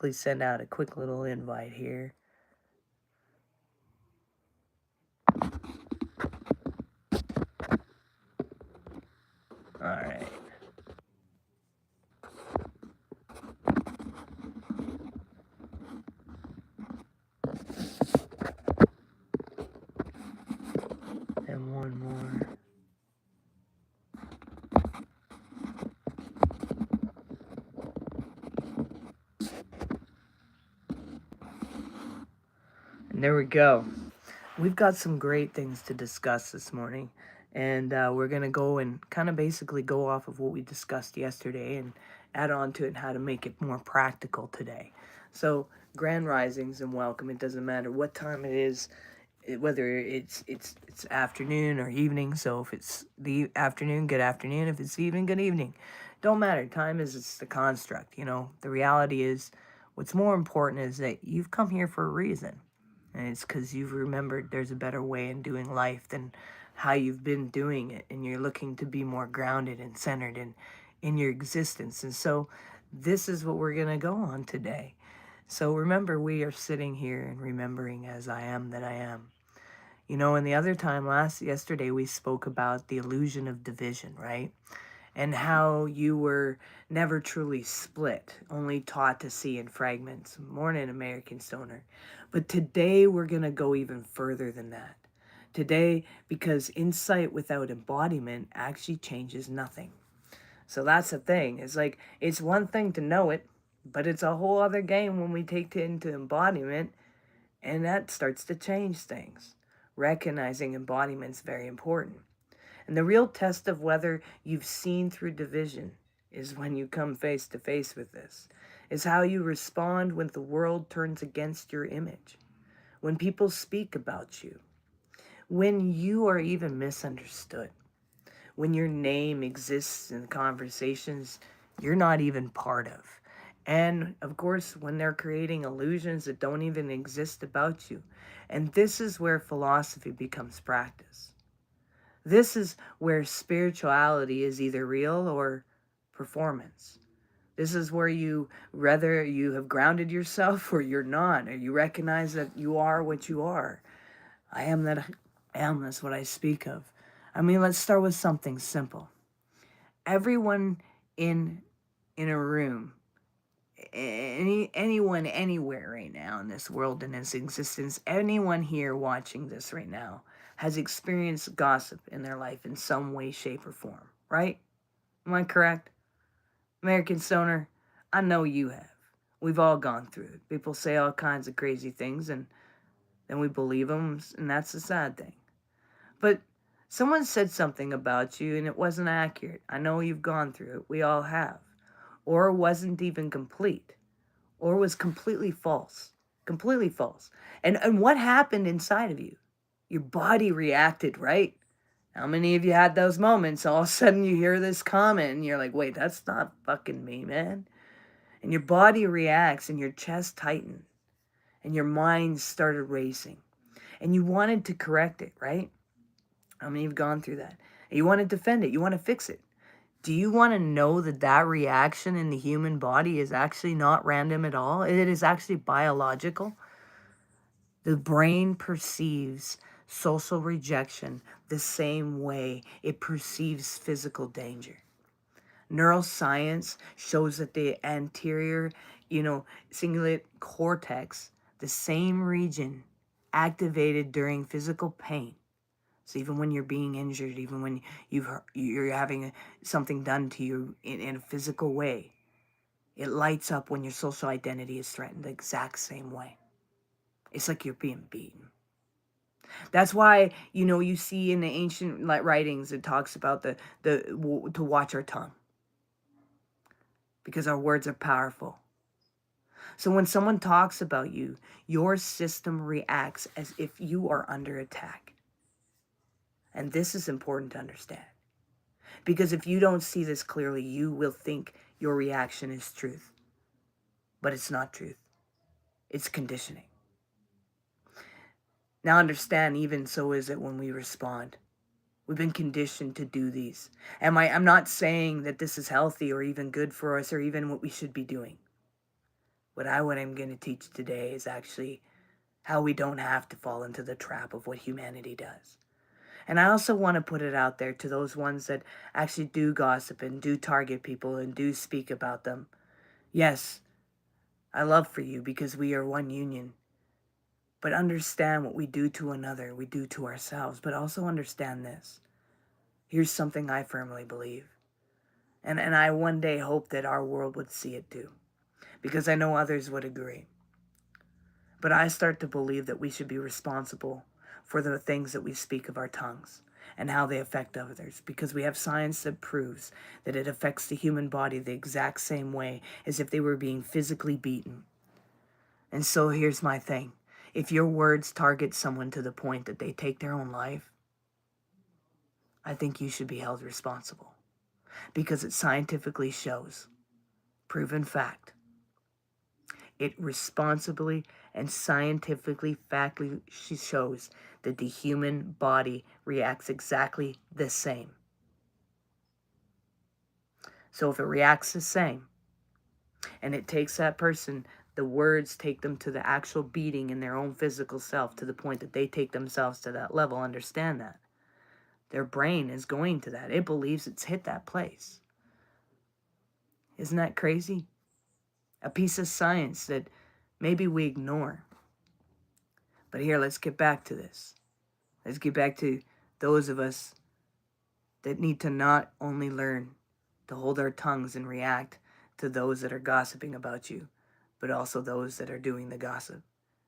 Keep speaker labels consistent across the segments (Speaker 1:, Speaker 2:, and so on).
Speaker 1: quickly send out a quick little invite here. Alright. And one more. And there we go. We've got some great things to discuss this morning. And we're going to go and kind of basically go off of what we discussed yesterday and add on to it and how to make it more practical today. So, grand risings and welcome. It doesn't matter what time it is, whether it's afternoon or evening. So if it's the afternoon, good afternoon. If it's evening, good evening. Don't matter. Time is it's the construct. The reality is, what's more important is that you've come here for a reason, and it's because you've remembered there's a better way in doing life than how you've been doing it, and you're looking to be more grounded and centered in your existence. And so this is what we're gonna go on today. So remember, we are sitting here and remembering as I am that I am. And the other time yesterday we spoke about the illusion of division, right? And how you were never truly split, only taught to see in fragments. Morning, American Stoner. But today we're going to go even further than that. Today, because insight without embodiment actually changes nothing. So that's the thing. It's like, it's one thing to know it, but it's a whole other game when we take it into embodiment, and that starts to change things. Recognizing embodiment is very important. And the real test of whether you've seen through division is when you come face to face with this. Is how you respond when the world turns against your image. When people speak about you. When you are even misunderstood. When your name exists in conversations you're not even part of. And of course, when they're creating illusions that don't even exist about you. And this is where philosophy becomes practice. This is where spirituality is either real or performance. This is where whether you have grounded yourself or you're not, or you recognize that you are what you are. I am that I am, that's what I speak of. I mean, let's start with something simple. Everyone in a room, anyone anywhere right now in this world, in this existence, anyone here watching this right now has experienced gossip in their life in some way, shape, or form, right? Am I correct? American Stoner, I know you have. We've all gone through it. People say all kinds of crazy things, and then we believe them, and that's the sad thing. But someone said something about you, and it wasn't accurate. I know you've gone through it. We all have. Or wasn't even complete. Or was completely false. Completely false. And what happened inside of you? Your body reacted, right? How many of you had those moments? All of a sudden you hear this comment and you're like, wait, that's not fucking me, man. And your body reacts and your chest tightened and your mind started racing. And you wanted to correct it, right? How many have gone through that? And you want to defend it. You want to fix it. Do you want to know that that reaction in the human body is actually not random at all? It is actually biological. The brain perceives social rejection the same way it perceives physical danger. Neuroscience shows that the anterior, cingulate cortex, the same region activated during physical pain. So even when you're being injured, even when you're having something done to you in a physical way, it lights up when your social identity is threatened the exact same way. It's like you're being beaten. That's why, you see in the ancient writings, it talks about to watch our tongue. Because our words are powerful. So when someone talks about you, your system reacts as if you are under attack. And this is important to understand. Because if you don't see this clearly, you will think your reaction is truth. But it's not truth. It's conditioning. Now understand, even so is it when we respond. We've been conditioned to do these. I'm not saying that this is healthy or even good for us or even what we should be doing. What I'm going to teach today is actually how we don't have to fall into the trap of what humanity does. And I also want to put it out there to those ones that actually do gossip and do target people and do speak about them. Yes, I love for you because we are one union. But understand what we do to another, we do to ourselves. But also understand this. Here's something I firmly believe. And I one day hope that our world would see it too. Because I know others would agree. But I start to believe that we should be responsible for the things that we speak of our tongues and how they affect others, because we have science that proves that it affects the human body the exact same way as if they were being physically beaten. And so here's my thing. If your words target someone to the point that they take their own life, I think you should be held responsible, because it scientifically shows, proven fact, it responsibly and scientifically factly shows that the human body reacts exactly the same. So if it reacts the same, and it takes that person, the words take them to the actual beating in their own physical self to the point that they take themselves to that level, understand that. Their brain is going to that. It believes it's hit that place. Isn't that crazy? A piece of science that maybe we ignore. But here, let's get back to this. Let's get back to those of us that need to not only learn to hold our tongues and react to those that are gossiping about you, but also those that are doing the gossip.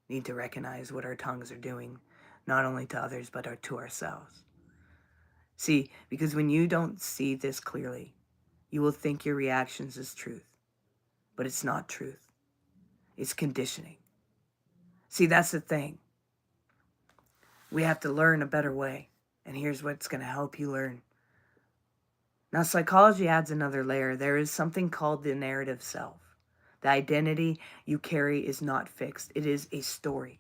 Speaker 1: Need to recognize what our tongues are doing, not only to others, but to ourselves. See, because when you don't see this clearly, you will think your reactions is truth. But it's not truth. It's conditioning. See, that's the thing. We have to learn a better way. And here's what's going to help you learn. Now, psychology adds another layer. There is something called the narrative self. The identity you carry is not fixed. It is a story.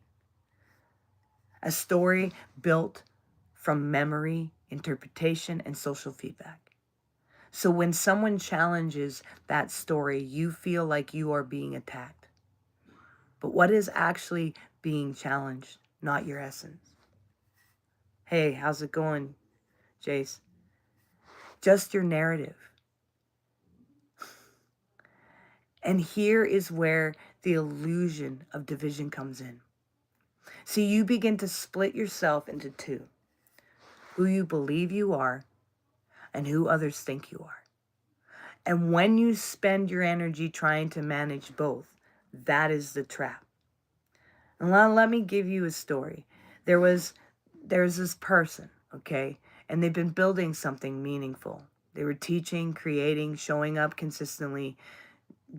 Speaker 1: A story built from memory, interpretation, and social feedback. So when someone challenges that story, you feel like you are being attacked. But what is actually being challenged? Not your essence. Hey, how's it going, Jace? Just your narrative. And here is where the illusion of division comes in. See, you begin to split yourself into two. Who you believe you are and who others think you are. And when you spend your energy trying to manage both, that is the trap. And let me give you a story. There's this person, okay? And they've been building something meaningful. They were teaching, creating, showing up consistently,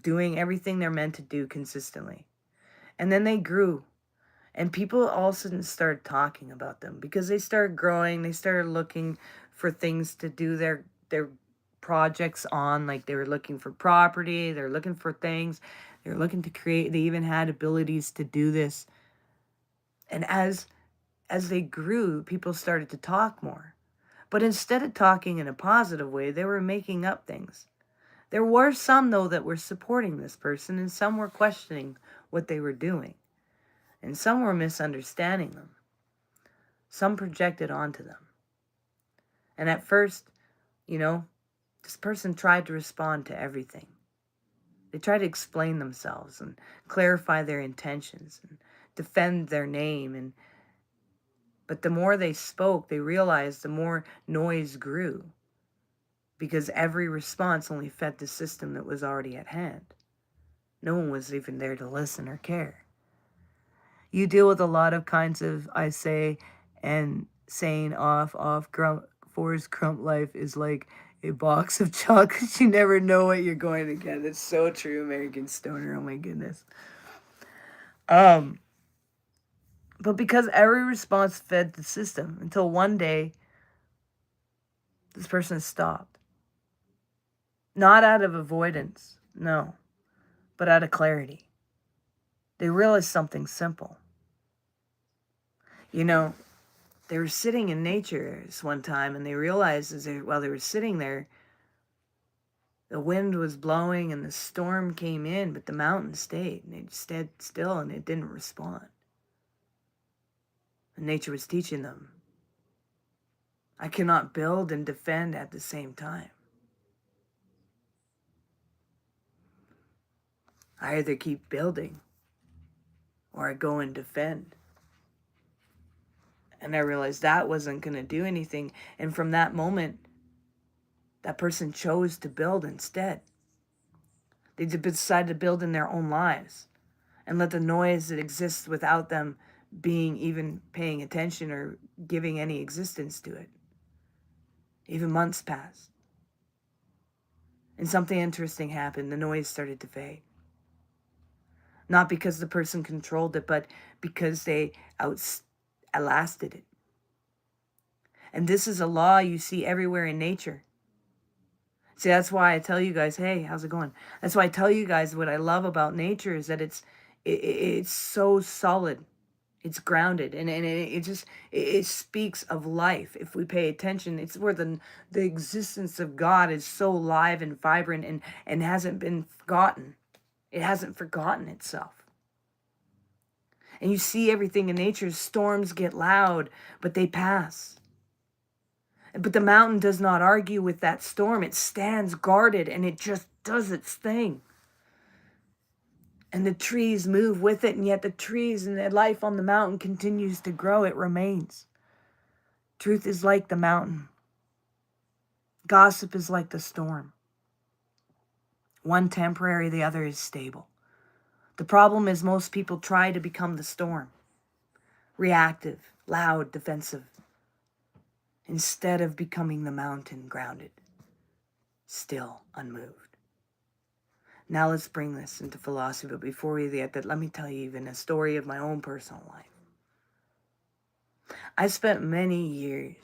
Speaker 1: doing everything they're meant to do consistently. And then they grew. And people all of a sudden started talking about them because they started growing. They started looking for things to do their projects on. Like they were looking for property. They're looking for things. They're looking to create. They even had abilities to do this. And as they grew, people started to talk more. But instead of talking in a positive way, they were making up things. There were some, though, that were supporting this person, and some were questioning what they were doing. And some were misunderstanding them. Some projected onto them. And at first, this person tried to respond to everything. They tried to explain themselves and clarify their intentions and defend their name. But the more they spoke, they realized the more noise grew, because every response only fed the system that was already at hand. No one was even there to listen or care. You deal with a lot of kinds of I say and saying off, Forrest Crump life is like a box of chocolates. You never know what you're going to get. It's so true, American Stoner. Oh my goodness. But because every response fed the system until one day, this person stopped. Not out of avoidance, no, but out of clarity. They realized something simple. They were sitting in nature this one time, and they realized while they were sitting there, The wind was blowing and the storm came in, but the mountain stayed, and it stayed still, and it didn't respond. And nature was teaching them, I cannot build and defend at the same time. I either keep building or I go and defend. And I realized that wasn't going to do anything. And from that moment, that person chose to build instead. They decided to build in their own lives and let the noise that exists without them being even paying attention or giving any existence to it. Even months passed. And something interesting happened. The noise started to fade. Not because the person controlled it, but because they outlasted it. And this is a law you see everywhere in nature. See, that's why I tell you guys, hey, how's it going? That's why I tell you guys what I love about nature is that it's so solid. It's grounded, and it speaks of life. If we pay attention, it's where the existence of God is so live and vibrant and hasn't been forgotten. It hasn't forgotten itself. And you see everything in nature. Storms get loud, but they pass. But the mountain does not argue with that storm. It stands guarded and it just does its thing. And the trees move with it, and yet the trees and the life on the mountain continues to grow. It remains. Truth is like the mountain. Gossip is like the storm. One temporary, the other is stable. The problem is most people try to become the storm. Reactive, loud, defensive. Instead of becoming the mountain, grounded, still, unmoved. Now let's bring this into philosophy, but before we get that, let me tell you even a story of my own personal life. I spent many years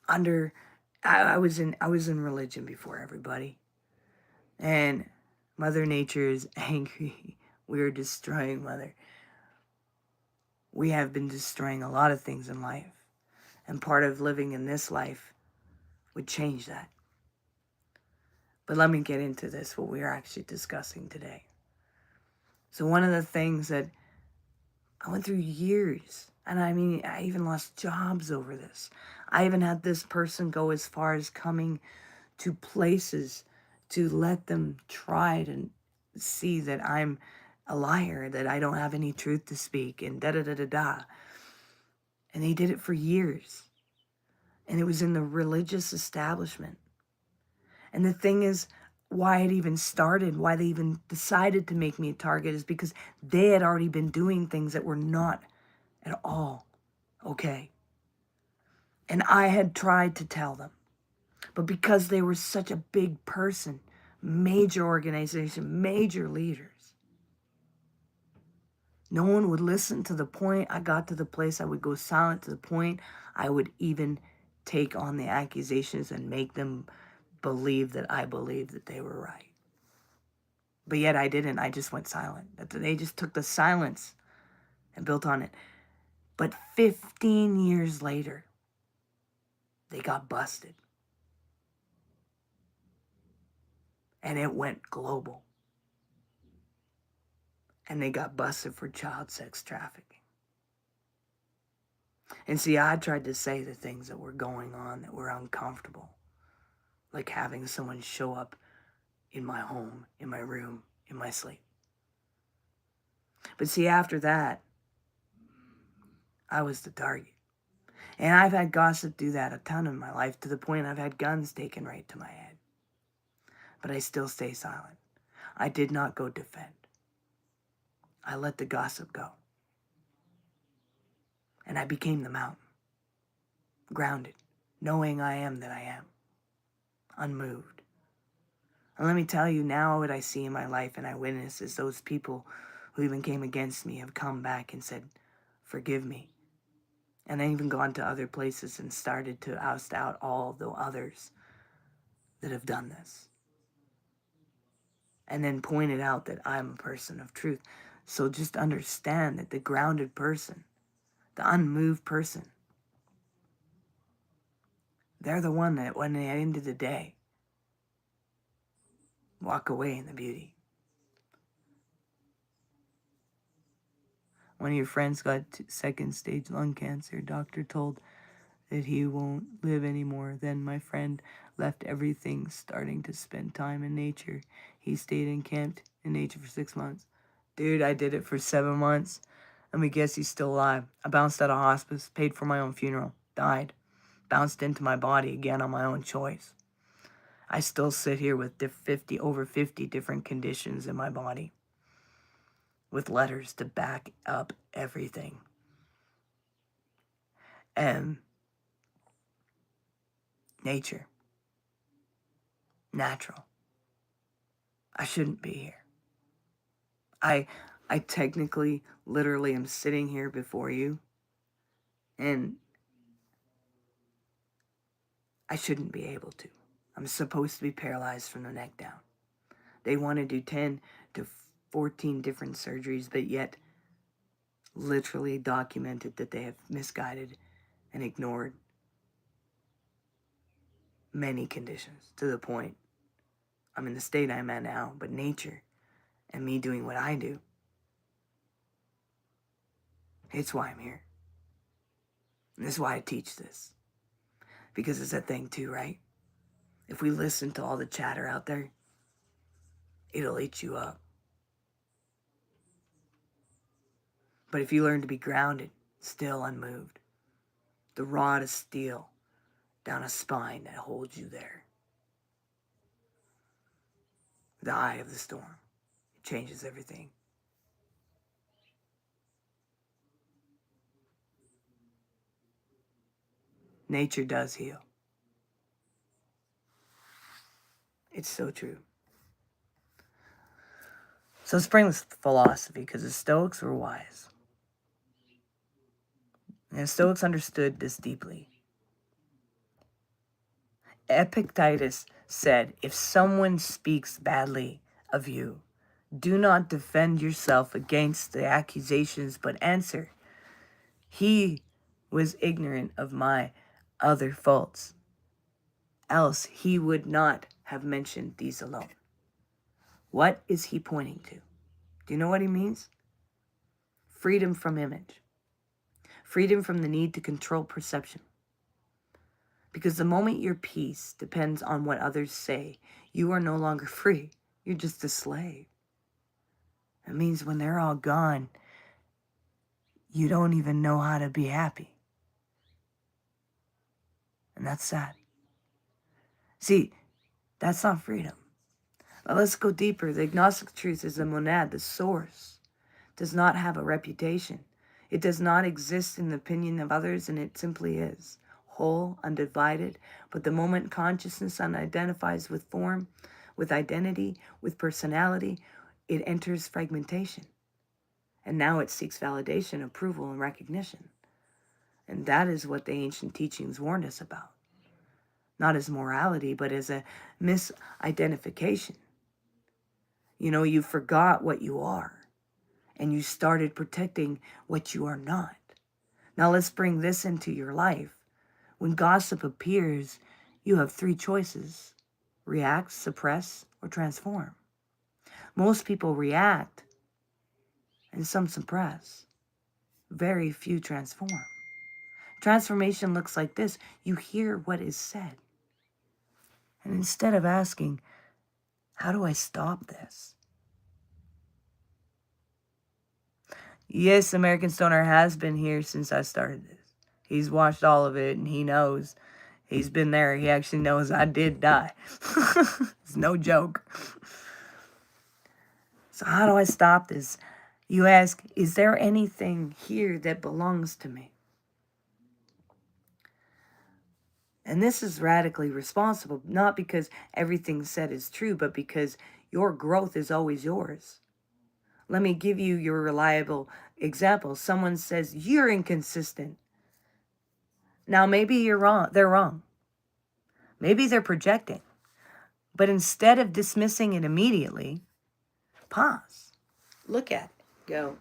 Speaker 1: I was in religion before everybody. And Mother Nature is angry. We are destroying Mother. We have been destroying a lot of things in life. And part of living in this life would change that. But let me get into this, what we are actually discussing today. So one of the things that I went through years, and I mean, I even lost jobs over this. I even had this person go as far as coming to places to let them try to see that I'm a liar, that I don't have any truth to speak, and da-da-da-da-da. And they did it for years. And it was in the religious establishment. And the thing is, why it even started, why they even decided to make me a target is because they had already been doing things that were not at all okay. And I had tried to tell them. But because they were such a big person, major organization, major leaders, no one would listen. To the point I got to the place I would go silent, to the point I would even take on the accusations and make them believe that I believed that they were right. But yet I didn't. I just went silent. They just took the silence and built on it. But 15 years later, they got busted. And it went global. And they got busted for child sex trafficking. And see, I tried to say the things that were going on that were uncomfortable. Like having someone show up in my home, in my room, in my sleep. But see, after that, I was the target. And I've had gossip do that a ton in my life, to the point I've had guns taken right to my head. But I still stay silent. I did not go defend. I let the gossip go. And I became the mountain. Grounded, knowing I am that I am. Unmoved. And let me tell you, now what I see in my life and I witness is those people who even came against me have come back and said, forgive me. And I even gone to other places and started to oust out all the others that have done this. And then pointed out that I'm a person of truth. So just understand that the grounded person, the unmoved person, they're the one that, when at the end of the day, Walk away in the beauty. One of your friends got second stage lung cancer. Doctor told that he won't live anymore. Then my friend left everything, starting to spend time in nature. He stayed encamped in nature for 6 months. Dude, I did it for 7 months. Let me guess, he's still alive. I bounced out of hospice, paid for my own funeral, died, bounced into my body again on my own choice. I still sit here with over 50 different conditions in my body, with letters to back up everything. And nature, natural. I shouldn't be here. I technically, literally am sitting here before you, and I shouldn't be able to. I'm supposed to be paralyzed from the neck down. They want to do 10 to 14 different surgeries, but yet literally documented that they have misguided and ignored many conditions to the point I'm in the state I'm at now. But nature and me doing what I do, it's why I'm here. And this is why I teach this. Because it's that thing too, right? If we listen to all the chatter out there, it'll eat you up. But if you learn to be grounded, still unmoved, the rod of steel down a spine that holds you there, the eye of the storm, it changes everything. Nature does heal. It's so true. So let's bring this philosophy, because the Stoics were wise. And the Stoics understood this deeply. Epictetus said, if someone speaks badly of you, do not defend yourself against the accusations, but answer, he was ignorant of my other faults, else he would not have mentioned these alone. What is he pointing to? Do you know what he means? Freedom from image. Freedom from the need to control perception. Because the moment your peace depends on what others say, you are no longer free. You're just a slave. It means when they're all gone, you don't even know how to be happy. And that's sad. See, that's not freedom. Now let's go deeper. The agnostic truth is a monad, the source, does not have a reputation. It does not exist in the opinion of others, and it simply is. Whole, undivided, but the moment consciousness unidentifies with form, with identity, with personality, it enters fragmentation. And now it seeks validation, approval, and recognition. And that is what the ancient teachings warned us about. Not as morality, but as a misidentification. You know, you forgot what you are, and you started protecting what you are not. Now let's bring this into your life. When gossip appears, you have 3 choices: react, suppress, or transform. Most people react, and some suppress. Very few transform. Transformation looks like this. You hear what is said. And instead of asking, how do I stop this? Yes, American Stoner has been here since I started this. He's watched all of it, and he knows. He's been there. He actually knows I did die. It's no joke. So how do I stop this? You ask, is there anything here that belongs to me? And this is radically responsible, not because everything said is true, but because your growth is always yours. Let me give you your reliable example. Someone says, you're inconsistent. Now, maybe you're wrong. They're wrong. Maybe they're projecting. But instead of dismissing it immediately, pause. Look at it. Go.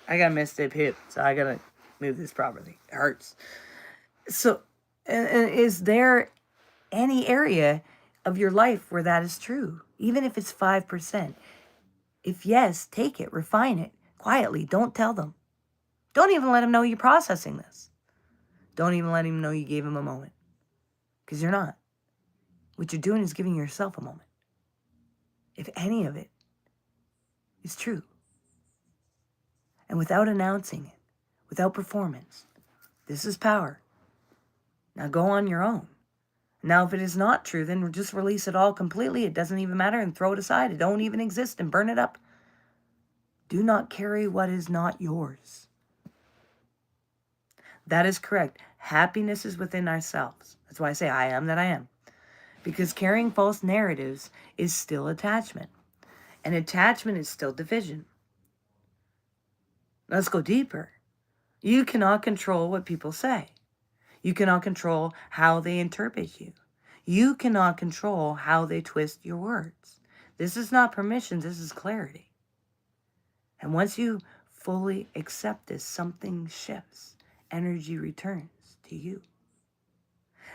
Speaker 1: I got a messed up hip, so I got to move this properly. It hurts. So, and is there any area of your life where that is true, even if it's 5%. If yes, take it, refine it quietly. Don't tell them. Don't even let them know you're processing this. Don't even let them know you gave them a moment, because you're not. What you're doing is giving yourself a moment. If any of it is true, and without announcing it, without performance, this is power. Now go on your own. Now, if it is not true, then just release it all completely. It doesn't even matter, and throw it aside. It don't even exist, and burn it up. Do not carry what is not yours. That is correct. Happiness is within ourselves. That's why I say I am that I am. Because carrying false narratives is still attachment. And attachment is still division. Let's go deeper. You cannot control what people say. You cannot control how they interpret you. You cannot control how they twist your words. This is not permission, this is clarity. And once you fully accept this, something shifts. Energy returns to you.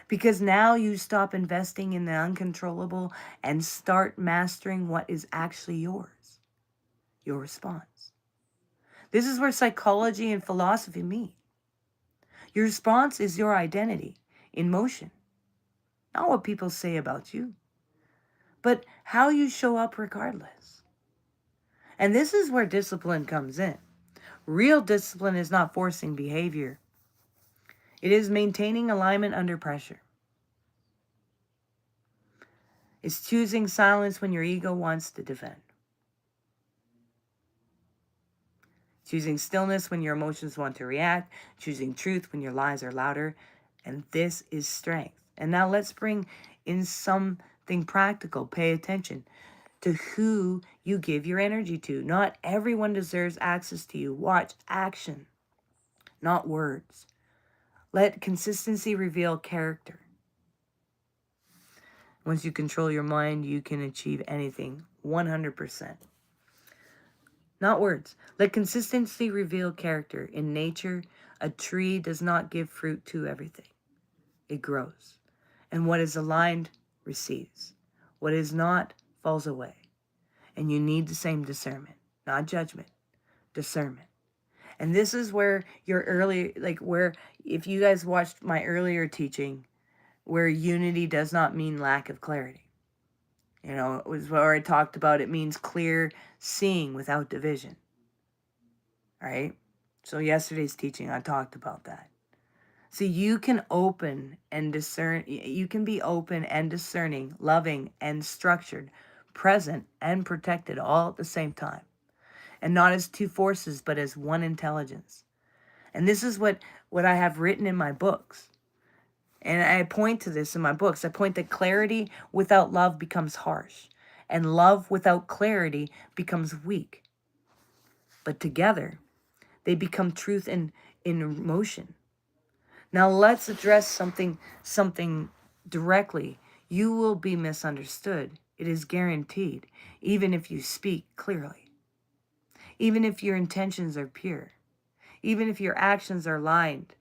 Speaker 1: Because now you stop investing in the uncontrollable and start mastering what is actually yours. Your response. This is where psychology and philosophy meet. Your response is your identity in motion. Not what people say about you, but how you show up regardless. And this is where discipline comes in. Real discipline is not forcing behavior. It is maintaining alignment under pressure. It's choosing silence when your ego wants to defend. Choosing stillness when your emotions want to react. Choosing truth when your lies are louder. And this is strength. And now let's bring in something practical. Pay attention to who you give your energy to. Not everyone deserves access to you. Watch action, not words. Let consistency reveal character. Once you control your mind, you can achieve anything 100%. Not words. Let consistency reveal character. In nature, a tree does not give fruit to everything. It grows. And what is aligned receives. What is not falls away. And you need the same discernment, not judgment, discernment. And this is where your early, where if you guys watched my earlier teaching, where unity does not mean lack of clarity. You know, it was where I talked about it means clear seeing without division. Right? So yesterday's teaching, I talked about that. So you can open and discern, you can be open and discerning, loving and structured, present and protected all at the same time. And not as two forces, but as one intelligence. And this is what I have written in my books. And I point to this in my books. I point that clarity without love becomes harsh. And love without clarity becomes weak. But together, they become truth in motion. Now let's address something directly. You will be misunderstood. It is guaranteed, even if you speak clearly. Even if your intentions are pure. Even if your actions are aligned.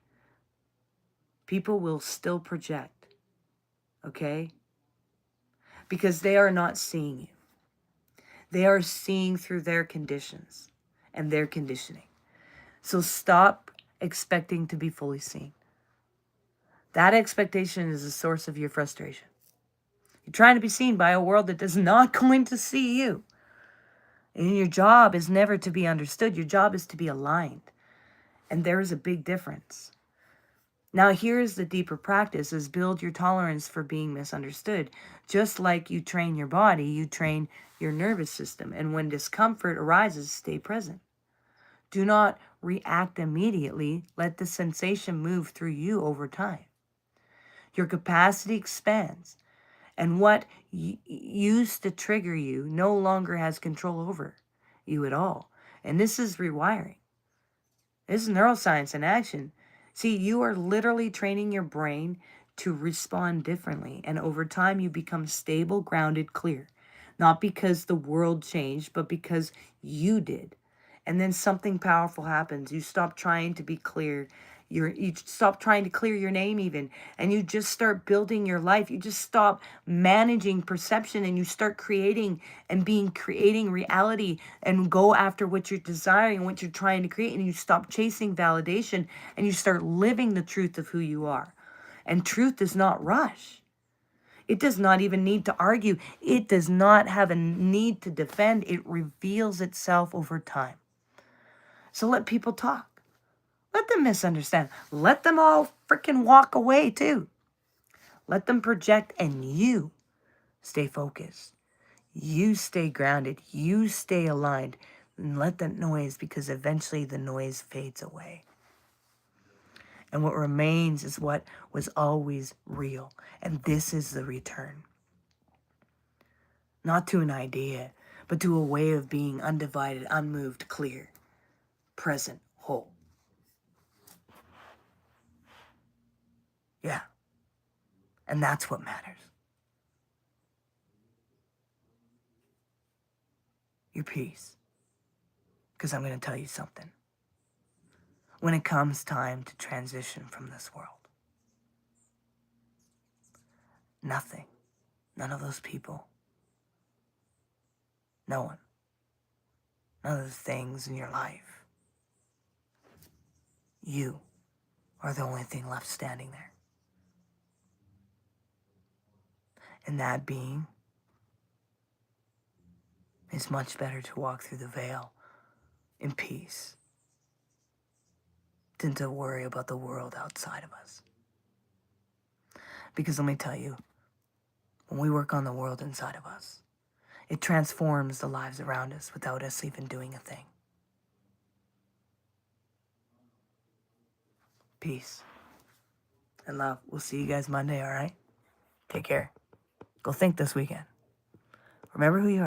Speaker 1: People will still project. Okay? Because they are not seeing you. They are seeing through their conditions and their conditioning. So stop expecting to be fully seen. That expectation is the source of your frustration. You're trying to be seen by a world that is not going to see you. And your job is never to be understood. Your job is to be aligned. And there is a big difference. Now here's the deeper practice is build your tolerance for being misunderstood. Just like you train your body, you train your nervous system. And when discomfort arises, stay present. Do not react immediately. Let the sensation move through you over time. Your capacity expands. And what used to trigger you no longer has control over you at all. And this is rewiring. This is neuroscience in action. See, you are literally training your brain to respond differently. And over time, you become stable, grounded, clear. Not because the world changed, but because you did. And then something powerful happens. You stop trying to be clear. You stop trying to clear your name even, and you just start building your life. You just stop managing perception, and you start creating reality, and go after what you're desiring, what you're trying to create, and you stop chasing validation, and you start living the truth of who you are. And truth does not rush. It does not even need to argue. It does not have a need to defend. It reveals itself over time. So let people talk. Let them misunderstand. Let them all freaking walk away too. Let them project, and you stay focused. You stay grounded. You stay aligned. And let that noise, because eventually the noise fades away. And what remains is what was always real. And this is the return. Not to an idea, but to a way of being undivided, unmoved, clear, present, whole. Yeah. And that's what matters. Your peace. Because I'm going to tell you something. When it comes time to transition from this world, nothing, none of those people, no one, none of the things in your life, you are the only thing left standing there. And that being is much better to walk through the veil in peace than to worry about the world outside of us. Because let me tell you, when we work on the world inside of us, it transforms the lives around us without us even doing a thing. Peace and love. We'll see you guys Monday, all right? Take care. Go think this weekend. Remember who you are.